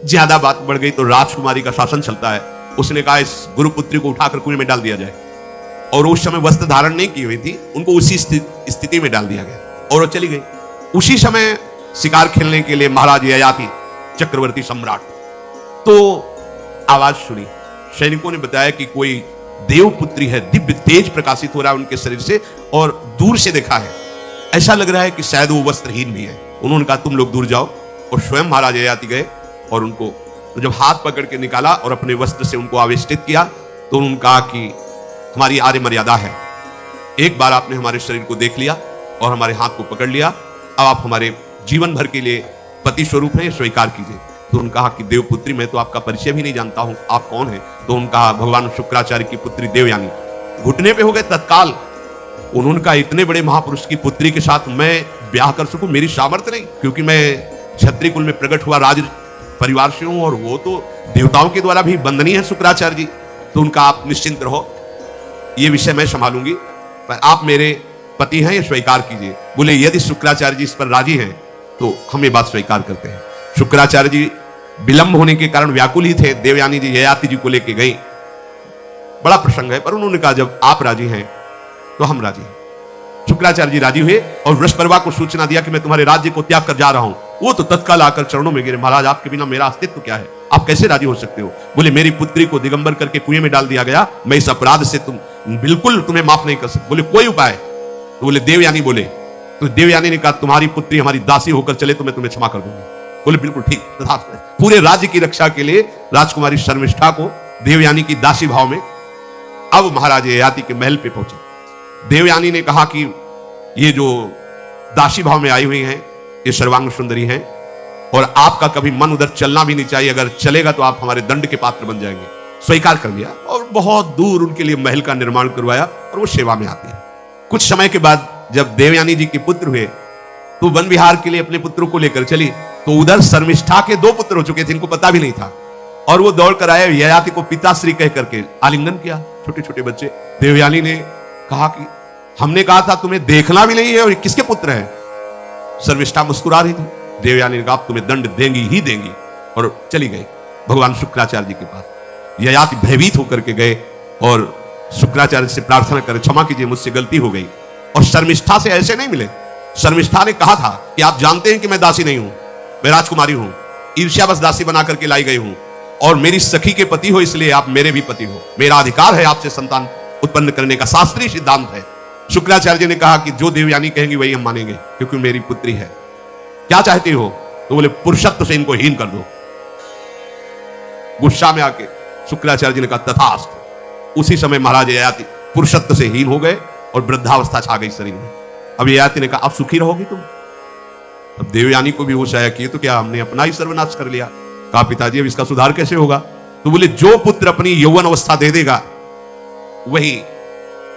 ज्यादा बात बढ़ गई तो राजकुमारी का शासन चलता है। उसने कहा इस गुरुपुत्री को उठाकर कुएं में डाल दिया जाए, और उस समय वस्त्र धारण नहीं की हुई थी, उनको उसी स्थिति में डाल दिया गया और वो चली गई। उसी समय शिकार खेलने के लिए महाराज ययाति चक्रवर्ती सम्राट तो आवाज सुनी। सैनिकों ने बताया कि कोई देवपुत्री है, दिव्य तेज प्रकाशित हो रहा है उनके शरीर से, और दूर से देखा है ऐसा लग रहा है कि शायद वो वस्त्रहीन भी है। उन्होंने कहा तुम लोग दूर जाओ, और स्वयं महाराज ययाति गए और उनको जब हाथ पकड़ के निकाला और अपने वस्त्र से उनको आवेष्टित किया, तो उन्होंने कहा कि हमारी आर्य मर्यादा है, एक बार आपने हमारे शरीर को देख लिया और हमारे हाथ को पकड़ लिया, अब आप हमारे जीवन भर के लिए पति स्वरूप हैं, स्वीकार कीजिए। तो उन्होंने कहा कि देवपुत्री मैं तो आपका परिचय भी नहीं जानता हूं, आप कौन हैं? तो उन्होंने कहा भगवान शुक्राचार्य की पुत्री देवयानी। घुटने पे हो गए तत्काल। उन्होंने कहा इतने बड़े महापुरुष की पुत्री के साथ मैं ब्याह कर सकूं, मेरी सामर्थ्य नहीं, क्योंकि मैं क्षत्रिय कुल में प्रकट हुआ राज परिवार से हूं, और वो तो देवताओं के द्वारा भी वंदनीय है शुक्राचार्य जी। तो उनका आप निश्चिंत रहो, ये विषय मैं संभालूंगी, पर आप मेरे पति हैं, ये स्वीकार कीजिए। बोले यदि शुक्राचार्य जी इस पर राजी हैं तो हम ये बात स्वीकार करते हैं। शुक्राचार्य जी विलंब होने के कारण व्याकुल ही थे। देवयानी जी ययाति जी को लेके गई, बड़ा प्रसंग है, पर उन्होंने कहा जब आप राजी हैं तो हम राजी हैं। शुक्राचार्य जी राजी हुए और वृषपर्वा को सूचना दिया कि मैं तुम्हारे राज्य को त्याग कर जा रहा हूं। वो तो तत्काल आकर चरणों में गिरे, महाराज आपके बिना मेरा अस्तित्व क्या है, आप कैसे राजी हो सकते हो? बोले मेरी पुत्री को दिगंबर करके कुएं में डाल दिया गया, मैं इस अपराध से बिल्कुल तुम्हें माफ नहीं कर सकता। बोले कोई उपाय? तो बोले देवयानी बोले। तो देवयानी ने कहा तुम्हारी पुत्री हमारी दासी होकर चले तो मैं तुम्हें क्षमा कर दूंगी। बोले बिल्कुल ठीक, तथास्तु। पूरे राज्य की रक्षा के लिए राजकुमारी शर्मिष्ठा को देवयानी की दासी भाव में अब महाराज ययाति के महल पे पहुंचे। देवयानी ने कहा कि ये जो दासी भाव में आई हुई हैं ये सर्वांग सुंदरी हैं, और आपका कभी मन उधर चलना भी नहीं चाहिए, अगर चलेगा तो आप हमारे दंड के पात्र बन जाएंगे। स्वीकार कर लिया और बहुत दूर उनके लिए महल का निर्माण करवाया और वो सेवा में आती है। कुछ समय के बाद जब देवयानी जी के पुत्र हुए तो वन विहार के लिए अपने पुत्रों को लेकर चली, तो उधर शर्मिष्ठा के 2 पुत्र हो चुके थे, इनको पता भी नहीं था, और वो दौड़ कर आए, ययाति को पिताश्री कह करके आलिंगन किया, छोटे छोटे बच्चे। देवयानी ने कहा कि हमने कहा था तुम्हें देखना भी नहीं है, और किसके पुत्र हैं? शर्मिष्ठा मुस्कुरा रही थी। देवयानी ने कहा तुम्हें दंड देंगी ही देंगी, और चली गई भगवान शुक्राचार्य जी के पास। ययाति भयभीत होकर के गए और शुक्राचार्य से प्रार्थना करे क्षमा कीजिए मुझसे गलती हो गई, और शर्मिष्ठा से ऐसे नहीं मिले। शर्मिष्ठा ने कहा था कि आप जानते हैं कि मैं दासी नहीं हूं, मैं राजकुमारी हूं, ईर्ष्यावश दासी बना करके लाई गई हूं, और मेरी सखी के पति हो इसलिए आप मेरे भी पति हो, मेरा अधिकार है आपसे संतान उत्पन्न करने का, शास्त्रीय सिद्धांत है। शुक्राचार्य जी ने कहा कि जो देवयानी कहेंगी वही हम मानेंगे, क्योंकि मेरी पुत्री है, क्या चाहती हो? तो बोले पुरुषत्व से इनको हीन कर दो। गुस्सा में आके शुक्राचार्य जी ने कहा तथास्तु। उसी समय महाराज ययाति पुरुषत्व से हीन हो गए और वृद्धावस्था छा गई शरीर में। अब ययाति ने कहा अब सुखी रहोगी तुम। अब देवयानी को भी होश आया कि तो क्या हमने अपना ही सर्वनाश कर लिया। कहा पिताजी अब इसका सुधार कैसे होगा? तो बोले जो पुत्र अपनी यौवन अवस्था दे देगा वही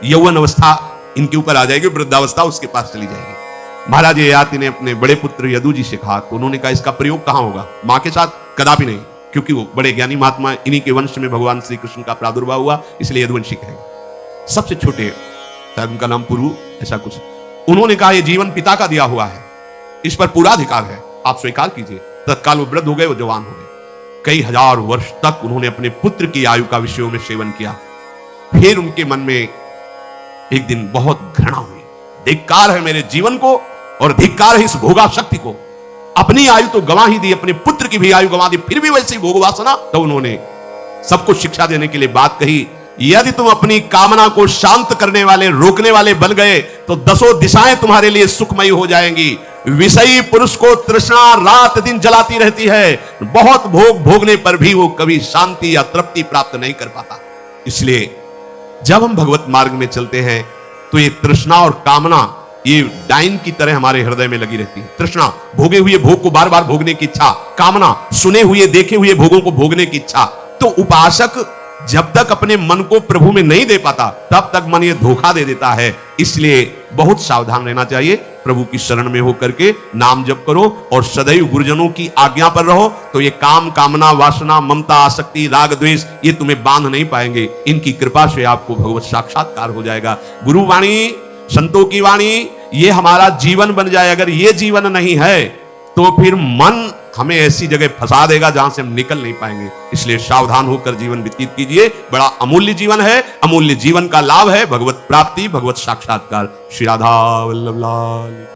यौवन अवस्था इनके ऊपर आ जाएगी, वृद्धावस्था उसके पास चली जाएगी। महाराज ययाति ने अपने बड़े पुत्र यदु जी से कहा, तो उन्होंने कहा इसका प्रयोग कहां होगा? मां के साथ कदापि नहीं, क्योंकि वो बड़े ज्ञानी महात्मा, इन्हीं के वंश में भगवान श्री कृष्ण का प्रादुर्भाव हुआ, इसलिए यदुवंशी कहेंगे। सबसे छोटे उनका नाम पुरु ऐसा कुछ। उन्होंने कहा यह जीवन पिता का दिया हुआ है, इस पर पूरा अधिकार है, आप स्वीकार कीजिए। तत्काल वो वृद्ध हो गए, वो जवान हो गए। कई हजार वर्ष तक उन्होंने अपने पुत्र की आयु का विषयों में सेवन किया। फिर उनके मन में एक दिन बहुत घृणा हुई, धिक्कार है मेरे जीवन को और धिक्कार है इस भोगा शक्ति को। अपनी आयु तो गंवा ही दी, अपने पुत्र की भी आयु गंवा दी, फिर भी वैसी भोग वासना। तो उन्होंने सबको शिक्षा देने के लिए बात कही, यदि तुम अपनी कामना को शांत करने वाले, रोकने वाले बन गए तो 10 दिशाएं तुम्हारे लिए सुखमयी हो जाएंगी। विषयी पुरुष को तृष्णा रात दिन जलाती रहती है, बहुत भोग भोगने पर भी वो कभी शांति या तृप्ति प्राप्त नहीं कर पाता। इसलिए जब हम भगवत मार्ग में चलते हैं तो ये तृष्णा और कामना ये डाइन की तरह हमारे हृदय में लगी रहती है। तृष्णा भोगे हुए भोग को बार बार भोगने की इच्छा, कामना सुने हुए देखे हुए भोगों को भोगने की इच्छा। तो उपासक जब तक अपने मन को प्रभु में नहीं दे पाता तब तक मन ये धोखा दे देता है। इसलिए बहुत सावधान रहना चाहिए। प्रभु की शरण में होकर के नाम जप करो और सदैव गुरुजनों की आज्ञा पर रहो, तो ये काम कामना वासना ममता आसक्ति राग द्वेष ये तुम्हें बांध नहीं पाएंगे। इनकी कृपा से आपको भगवत साक्षात्कार हो जाएगा। गुरु वाणी संतों की वाणी ये हमारा जीवन बन जाए। अगर ये जीवन नहीं है तो फिर मन हमें ऐसी जगह फंसा देगा जहां से हम निकल नहीं पाएंगे। इसलिए सावधान होकर जीवन व्यतीत कीजिए। बड़ा अमूल्य जीवन है, अमूल्य जीवन का लाभ है भगवत प्राप्ति, भगवत साक्षात्कार। श्री राधा वल्लभ लाल।